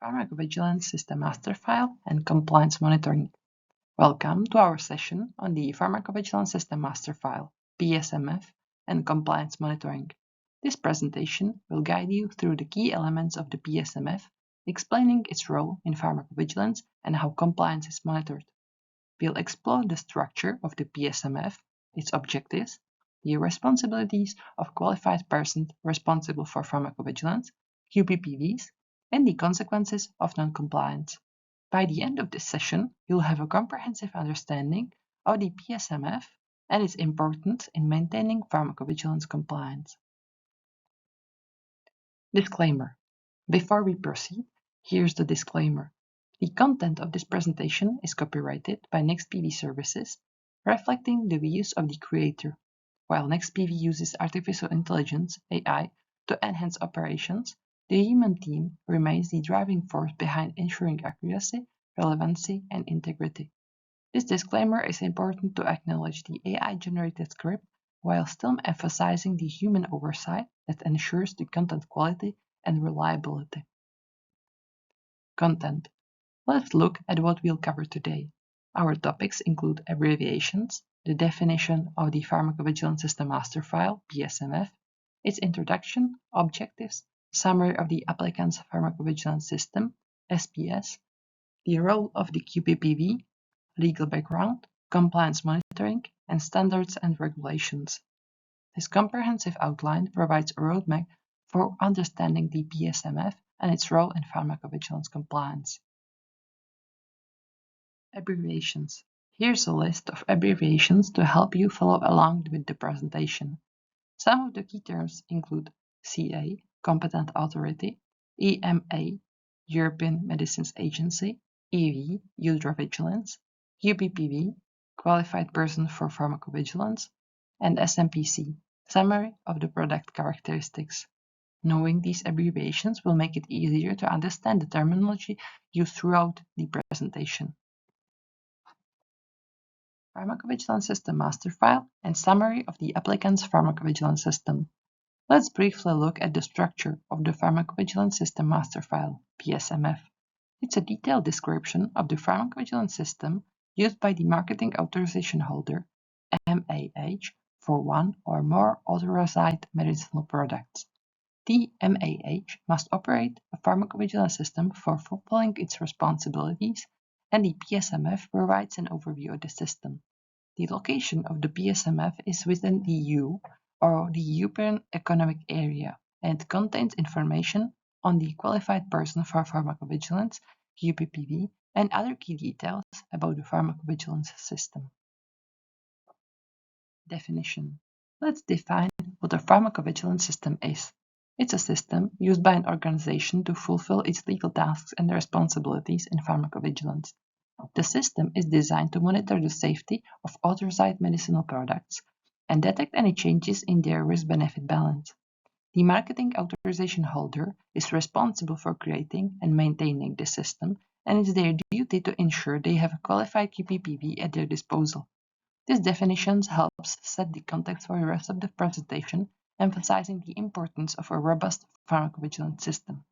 Pharmacovigilance System Master File and Compliance Monitoring. Welcome to our session on the Pharmacovigilance System Master File, PSMF, and Compliance Monitoring. This presentation will guide you through the key elements of the PSMF, explaining its role in pharmacovigilance and how compliance is monitored. We'll explore the structure of the PSMF, its objectives, the responsibilities of qualified persons responsible for pharmacovigilance, QPPVs, and the consequences of non-compliance. By the end of this session, you'll have a comprehensive understanding of the PSMF and its importance in maintaining pharmacovigilance compliance. Disclaimer. Before we proceed, here's the disclaimer. The content of this presentation is copyrighted by NextPV Services, reflecting the views of the creator. While NextPV uses artificial intelligence, AI, to enhance operations, the human team remains the driving force behind ensuring accuracy, relevancy, and integrity. This disclaimer is important to acknowledge the AI-generated script while still emphasizing the human oversight that ensures the content quality and reliability. Content. Let's look at what we'll cover today. Our topics include abbreviations, the definition of the Pharmacovigilance System Master File, PSMF, its introduction, objectives, summary of the applicant's pharmacovigilance system, SPS, the role of the QPPV, legal background, compliance monitoring, and standards and regulations. This comprehensive outline provides a roadmap for understanding the PSMF and its role in pharmacovigilance compliance. Abbreviations. Here's a list of abbreviations to help you follow along with the presentation. Some of the key terms include CA, Competent Authority, EMA, European Medicines Agency, EV, Ultravigilance, QPPV, Qualified Person for Pharmacovigilance, and SMPC, Summary of the Product Characteristics. Knowing these abbreviations will make it easier to understand the terminology used throughout the presentation. Pharmacovigilance System Master File and Summary of the applicant's pharmacovigilance system. Let's briefly look at the structure of the Pharmacovigilance System Master File, PSMF. It's a detailed description of the pharmacovigilance system used by the Marketing Authorisation Holder, MAH, for one or more authorized medicinal products. The MAH must operate a pharmacovigilance system for fulfilling its responsibilities, and the PSMF provides an overview of the system. The location of the PSMF is within the EU or the European Economic Area and contains information on the qualified person for pharmacovigilance, QPPV, and other key details about the pharmacovigilance system. Definition. Let's define what a pharmacovigilance system is. It's a system used by an organization to fulfill its legal tasks and responsibilities in pharmacovigilance. The system is designed to monitor the safety of authorized medicinal products and detect any changes in their risk-benefit balance. The Marketing Authorization Holder is responsible for creating and maintaining the system, and it's their duty to ensure they have a qualified QPPV at their disposal. This definition helps set the context for the rest of the presentation, emphasizing the importance of a robust pharmacovigilance system.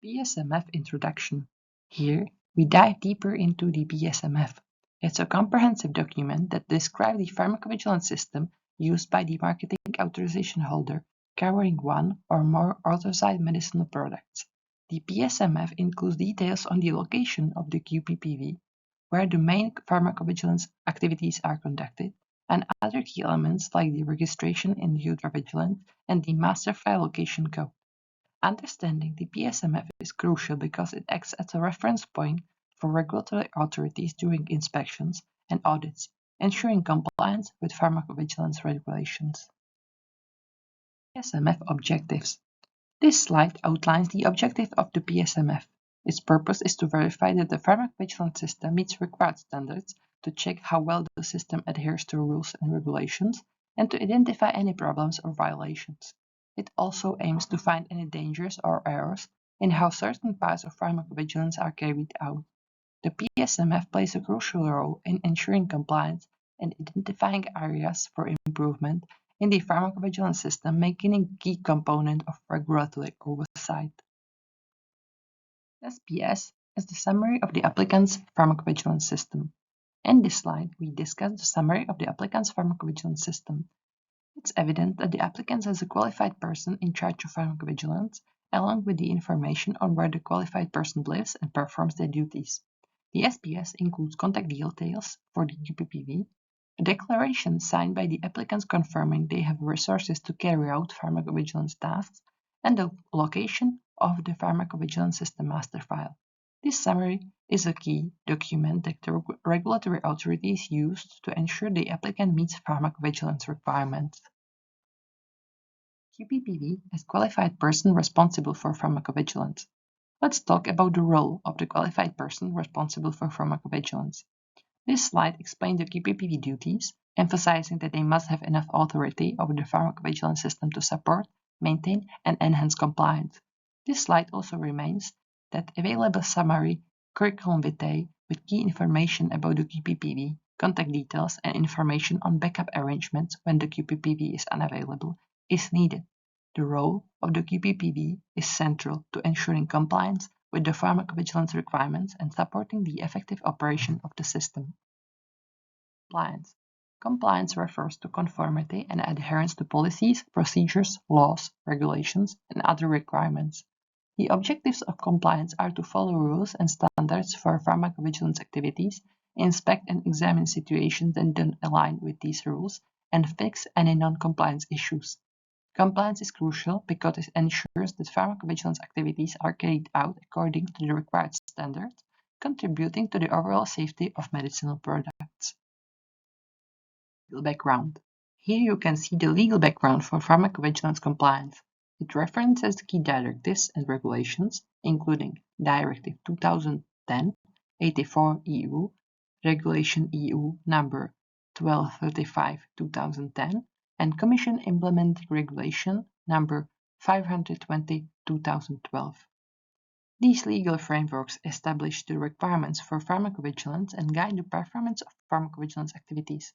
PSMF Introduction. Here, we dive deeper into the PSMF. It's a comprehensive document that describes the pharmacovigilance system used by the Marketing Authorization Holder, covering one or more authorized medicinal products. The PSMF includes details on the location of the QPPV, where the main pharmacovigilance activities are conducted, and other key elements like the registration in the Ultravigilance and the Master File Location Code. Understanding the PSMF is crucial because it acts as a reference point for regulatory authorities during inspections and audits, ensuring compliance with pharmacovigilance regulations. PSMF Objectives. This slide outlines the objective of the PSMF. Its purpose is to verify that the pharmacovigilance system meets required standards, to check how well the system adheres to rules and regulations, and to identify any problems or violations. It also aims to find any dangers or errors in how certain parts of pharmacovigilance are carried out. The PSMF plays a crucial role in ensuring compliance and identifying areas for improvement in the pharmacovigilance system, making it a key component of regulatory oversight. SPS is the summary of the applicant's pharmacovigilance system. In this slide, we discuss the summary of the applicant's pharmacovigilance system. It's evident that the applicant is a qualified person in charge of pharmacovigilance, along with the information on where the qualified person lives and performs their duties. The SPS includes contact details for the QPPV, a declaration signed by the applicants confirming they have resources to carry out pharmacovigilance tasks, and the location of the Pharmacovigilance System Master File. This summary is a key document that the regulatory authorities use to ensure the applicant meets pharmacovigilance requirements. QPPV is qualified person responsible for pharmacovigilance. Let's talk about the role of the qualified person responsible for pharmacovigilance. This slide explains the QPPV duties, emphasizing that they must have enough authority over the pharmacovigilance system to support, maintain, and enhance compliance. This slide also remains that available summary curriculum vitae with key information about the QPPV, contact details, and information on backup arrangements when the QPPV is unavailable is needed. The role of the QPPV is central to ensuring compliance with the pharmacovigilance requirements and supporting the effective operation of the system. Compliance. Compliance refers to conformity and adherence to policies, procedures, laws, regulations, and other requirements. The objectives of compliance are to follow rules and standards for pharmacovigilance activities, inspect and examine situations that don't align with these rules, and fix any non-compliance issues. Compliance is crucial because it ensures that pharmacovigilance activities are carried out according to the required standards, contributing to the overall safety of medicinal products. Legal background. Here you can see the legal background for pharmacovigilance compliance. It references key directives and regulations, including Directive 2010/84/EU, Regulation EU number 1235/2010, and Commission Implementing Regulation number 520/2012. These legal frameworks establish the requirements for pharmacovigilance and guide the performance of pharmacovigilance activities.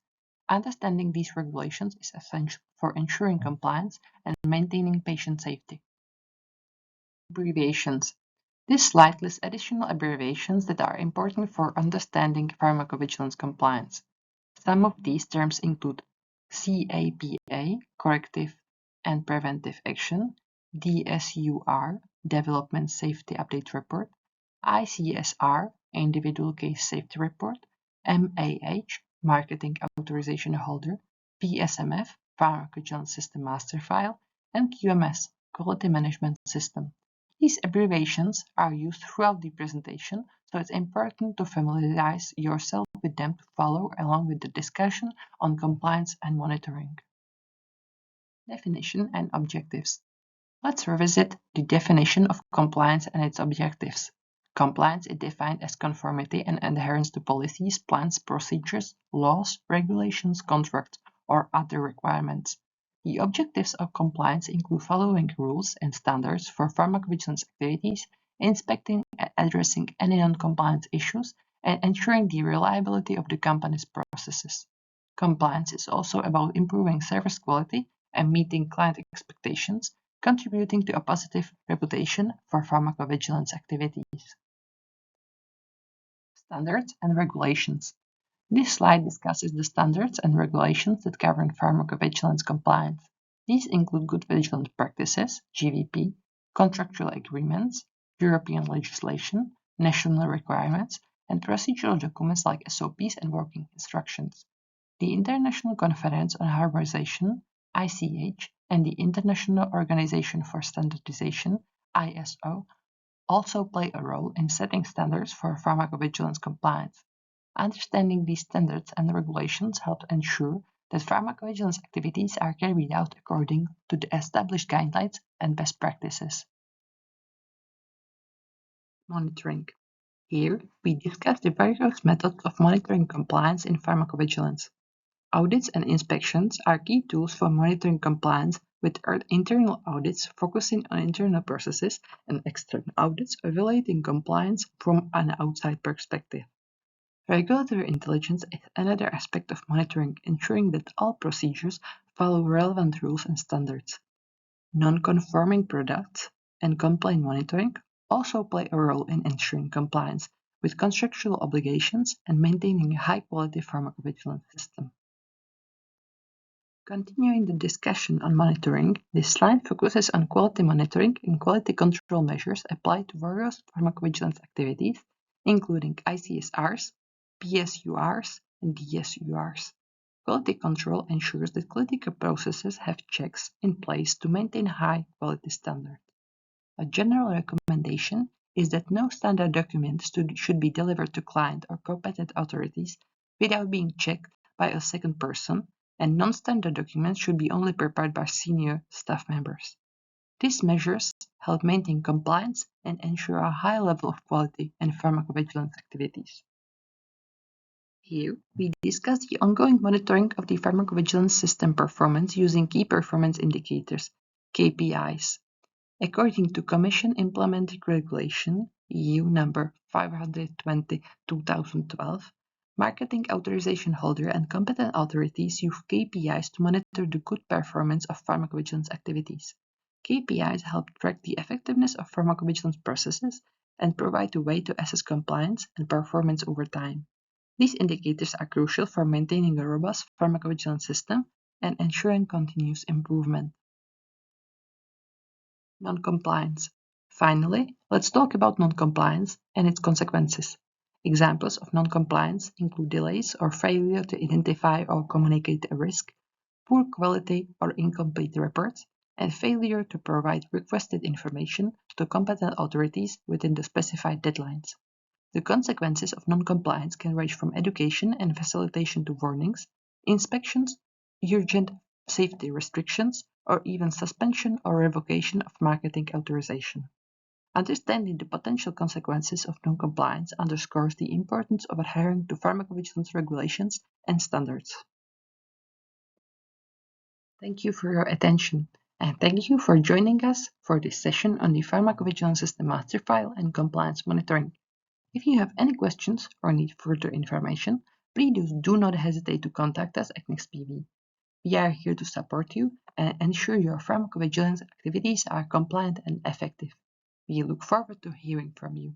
Understanding these regulations is essential for ensuring compliance and maintaining patient safety. Abbreviations. This slide lists additional abbreviations that are important for understanding pharmacovigilance compliance. Some of these terms include CAPA, Corrective and Preventive Action, DSUR, Development Safety Update Report, ICSR, Individual Case Safety Report, MAH, Marketing Authorisation Holder, PSMF, Pharmacovigilance System Master File, and QMS, Quality Management System. These abbreviations are used throughout the presentation, so it's important to familiarize yourself with them to follow along with the discussion on compliance and monitoring. Definition and objectives. Let's revisit the definition of compliance and its objectives. Compliance is defined as conformity and adherence to policies, plans, procedures, laws, regulations, contracts, or other requirements. The objectives of compliance include following rules and standards for pharmacovigilance activities, inspecting and addressing any non-compliance issues, and ensuring the reliability of the company's processes. Compliance is also about improving service quality and meeting client expectations, contributing to a positive reputation for pharmacovigilance activities. Standards and regulations. This slide discusses the standards and regulations that govern pharmacovigilance compliance. These include Good Vigilance Practices, GVP, contractual agreements, European legislation, national requirements, and procedural documents like SOPs and working instructions. The International Conference on Harmonization, ICH, and the International Organization for Standardization, ISO, also play a role in setting standards for pharmacovigilance compliance. Understanding these standards and regulations helps ensure that pharmacovigilance activities are carried out according to the established guidelines and best practices. Monitoring. Here, we discuss the various methods of monitoring compliance in pharmacovigilance. Audits and inspections are key tools for monitoring compliance, with internal audits focusing on internal processes and external audits evaluating compliance from an outside perspective. Regulatory intelligence is another aspect of monitoring, ensuring that all procedures follow relevant rules and standards. Non-conforming products and complaint monitoring also play a role in ensuring compliance with contractual obligations and maintaining a high-quality pharmacovigilance system. Continuing the discussion on monitoring, this slide focuses on quality monitoring and quality control measures applied to various pharmacovigilance activities, including ICSRs, PSURs, and DSURs. Quality control ensures that clinical processes have checks in place to maintain high quality standards. A general recommendation is that no standard documents should be delivered to client or competent authorities without being checked by a second person, and non-standard documents should be only prepared by senior staff members. These measures help maintain compliance and ensure a high level of quality in pharmacovigilance activities. Here, we discuss the ongoing monitoring of the pharmacovigilance system performance using key performance indicators, KPIs. According to Commission Implementing Regulation EU number 520/2012, Marketing Authorisation Holder and competent authorities use KPIs to monitor the good performance of pharmacovigilance activities. KPIs help track the effectiveness of pharmacovigilance processes and provide a way to assess compliance and performance over time. These indicators are crucial for maintaining a robust pharmacovigilance system and ensuring continuous improvement. Non-compliance. Finally, let's talk about non-compliance and its consequences. Examples of non-compliance include delays or failure to identify or communicate a risk, poor quality or incomplete reports, and failure to provide requested information to competent authorities within the specified deadlines. The consequences of non-compliance can range from education and facilitation to warnings, inspections, urgent safety restrictions, or even suspension or revocation of marketing authorization. Understanding the potential consequences of non-compliance underscores the importance of adhering to pharmacovigilance regulations and standards. Thank you for your attention, and thank you for joining us for this session on the Pharmacovigilance System Master File and Compliance Monitoring. If you have any questions or need further information, please do not hesitate to contact us at NextPV. We are here to support you and ensure your pharmacovigilance activities are compliant and effective. We look forward to hearing from you.